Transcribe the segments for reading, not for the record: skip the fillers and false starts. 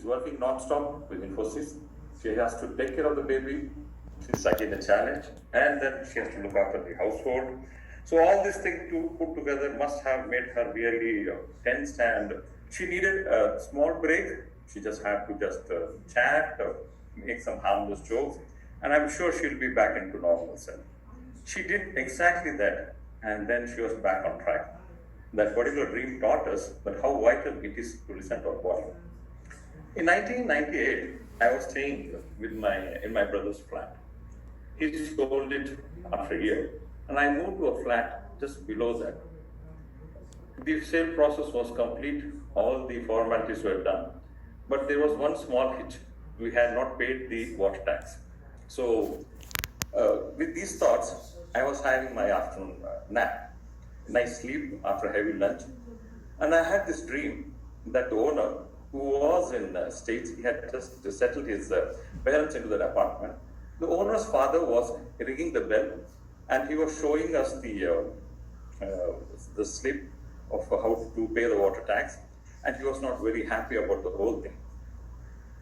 working non-stop with Infosys. She has to take care of the baby. She's again a challenge. And then she has to look after the household. So all these things to put together must have made her really tense, and she needed a small break. She just had to chat, make some harmless jokes, and I'm sure she'll be back into normal self. She did exactly that, and then she was back on track. That particular dream taught us that how vital it is to listen to our body. In 1998, I was staying in my brother's flat. He sold it after a year, and I moved to a flat just below that. The sale process was complete, all the formalities were done, but there was one small hitch. We had not paid the water tax. So, with these thoughts, I was having my afternoon nap, nice sleep after a heavy lunch, and I had this dream that the owner, who was in States, he had just settled his parents into that apartment. The owner's father was ringing the bell, and he was showing us the slip of how to pay the water tax, and he was not very happy about the whole thing.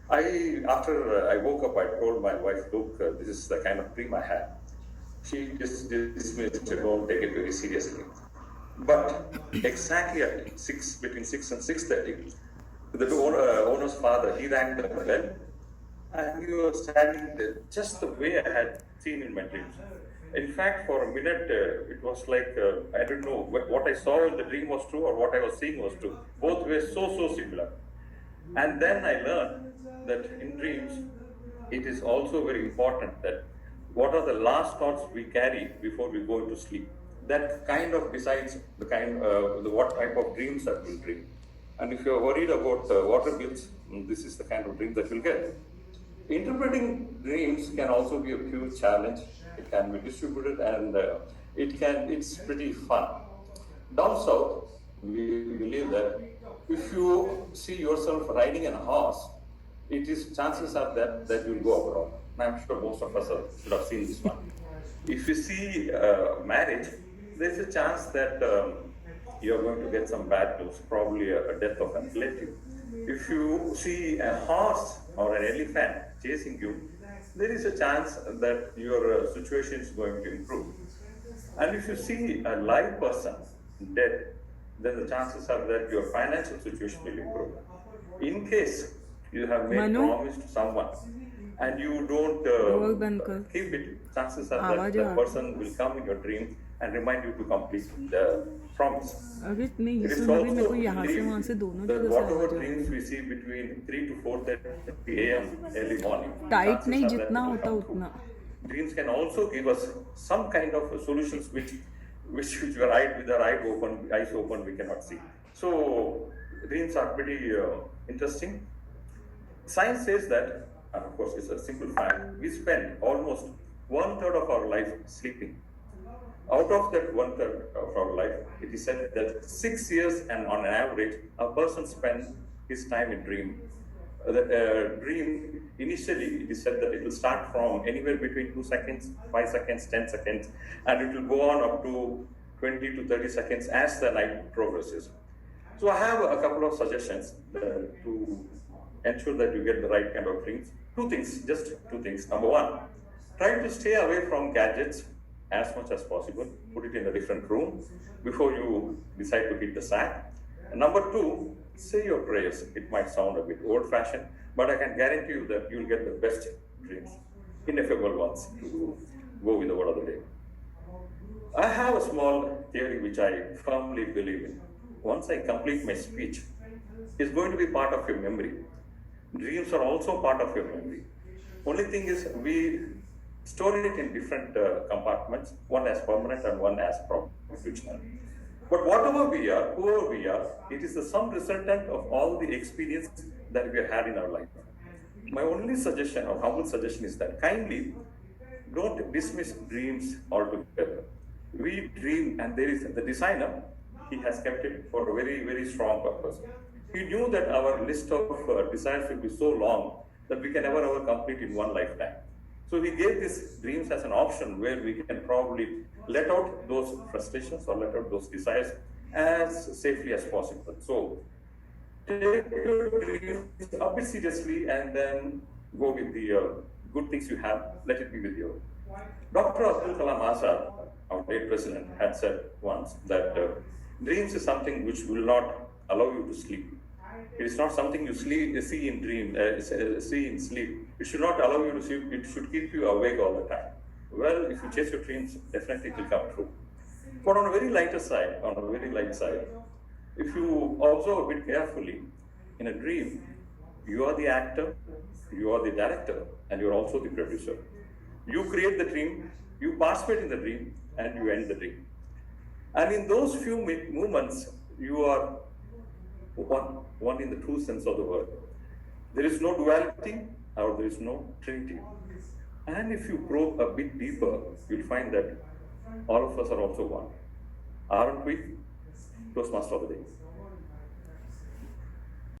After I woke up, I told my wife, look, this is the kind of dream I had. She just dismissed it, don't take it very seriously. But exactly at between 6 and 6:30, the owner's father, he rang the bell, and he was standing there just the way I had seen in my dreams. In fact, for a minute, it was like, I don't know, what I saw in the dream was true or what I was seeing was true. Both were so similar. And then I learned that in dreams, it is also very important that what are the last thoughts we carry before we go into sleep. That kind of decides what type of dreams that we'll dream. And if you're worried about water bills, this is the kind of dream that you'll get. Interpreting dreams can also be a huge challenge. It can be distributed, and it's pretty fun. Down south, we believe that if you see yourself riding in a horse, chances are that you'll go abroad. And I'm sure most of us should have seen this one. If you see marriage, there's a chance that you're going to get some bad news, probably a death of a relative. If you see a horse or an elephant chasing you, there is a chance that your situation is going to improve. And if you see a live person dead, then the chances are that your financial situation will improve. In case you have made promise to someone and you don't keep it, chances are that the person will come in your dream and remind you to complete the promise. It is also believed that whatever dreams we see between 3 to 4:30 a.m. early morning, dreams can also give us some kind of solutions which with our eyes open we cannot see. So dreams are pretty interesting. Science says that, and of course it's a simple fact, we spend almost 1/3 of our life sleeping. Out of that 1/3 of our life, it is said that 6 years and on an average, a person spends his time in dream. Dream, initially it is said that it will start from anywhere between 2 seconds, 5 seconds, 10 seconds, and it will go on up to 20 to 30 seconds as the night progresses. So I have a couple of suggestions to ensure that you get the right kind of dreams. Just two things. Number one, try to stay away from gadgets as much as possible. Put it in a different room before you decide to hit the sack. And number two, say your prayers. It might sound a bit old-fashioned, but I can guarantee you that you'll get the best dreams, ineffable ones, to go with the word of the day. I have a small theory which I firmly believe in. Once I complete my speech, it's going to be part of your memory. Dreams are also part of your memory. Only thing is we store it in different compartments, one as permanent and one as provisional. But whatever we are, whoever we are, it is the sum resultant of all the experience that we have had in our life. My only suggestion or humble suggestion is that kindly don't dismiss dreams altogether. We dream, and there is the designer, he has kept it for a very, very strong purpose. He knew that our list of desires will be so long that we can never complete in one lifetime. So he gave these dreams as an option where we can probably let out those frustrations or let out those desires as safely as possible. So take your dreams a bit seriously and then go with the good things you have, let it be with you. Dr. Abdul Kalam Azad, our late president, had said once that dreams is something which will not allow you to sleep. It is not something you see in dream, see in sleep. It should not allow you to sleep. It should keep you awake all the time. Well, if you chase your dreams, definitely it will come true. But on a very lighter side, on a very light side, if you observe a bit carefully, in a dream, you are the actor, you are the director, and you are also the producer. You create the dream, you participate in the dream, and you end the dream. And in those few moments, you are one in the true sense of the word. There is no duality or there is no trinity. And if you probe a bit deeper, you'll find that all of us are also one. Aren't we? Toastmaster of the day.